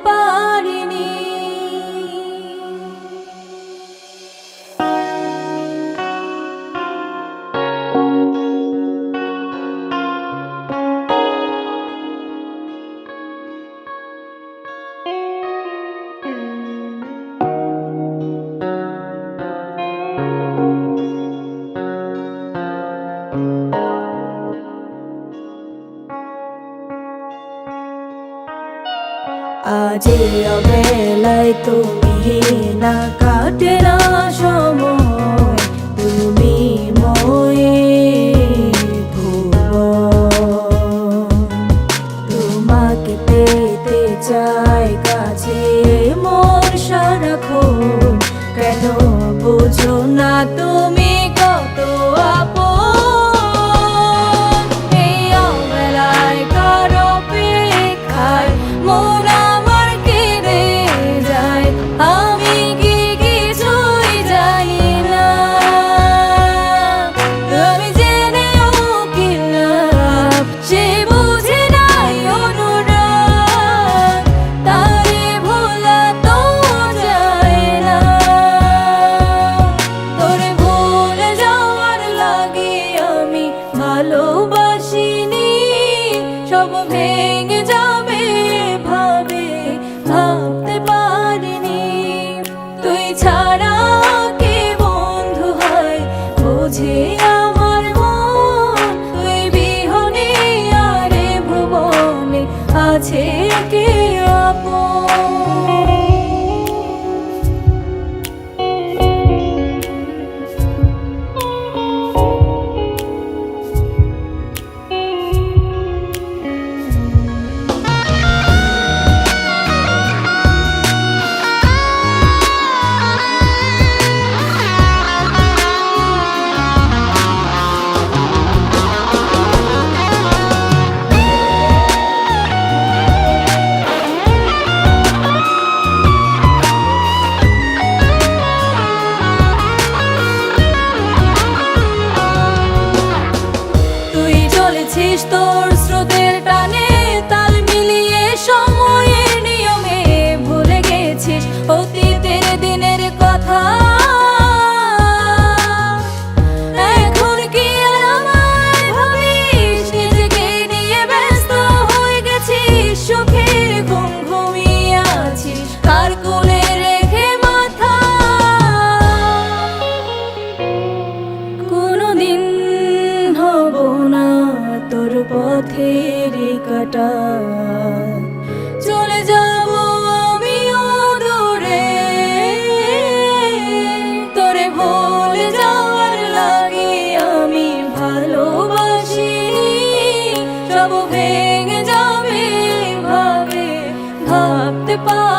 পারিনি। আজ অবেলায় তুমি না কাটে না সময়, তুমি ময়ে ভুবন। তোমাকে পেতে চাই কাছে মোর সারাক্ষণ, কেন বুঝো না তুমি কত আপন। এই অবেলায় কারো অপেক্ষায় মোর আমার কেড়ে যায়, আমি কি কিছুই জানি না। আমি জেনেও কি লাভ, সে বুঝে নাই অনুরাগ, তারে ভোলা তো যায় না। তোরে ভুলে যাওয়ার লাগে আমি ভালোবাসিনি, সব ভেঙে যাবে ভাবে ভাবতে পারিনি। তুই ছাড়া কে বন্ধু হয় বুঝে আমার মন, তুই বিহনে আরে ভুবনে আছে কে আপন। তোর স্রোতের টানে তাল মিলিয়ে সময়ের নিয়মে ভুলে গেছিস অতীতের দিনের কথা। এখন কি আর আমায় ভাবিস, নিজেকে নিয়ে ব্যস্ত হয়ে গেছিস, সুখের ঘুম ঘুমিয়ে আছিস কার কোলে রেখে মাথা। কোনোদিন হব না তোর পথের কাটা, চলে যাব আমিও দূরে। তোরে ভুলে যাওয়ার লাগে আমি ভালোবাসিনি, সব ভেঙে যাবে ভাবে ভাবতে পারি।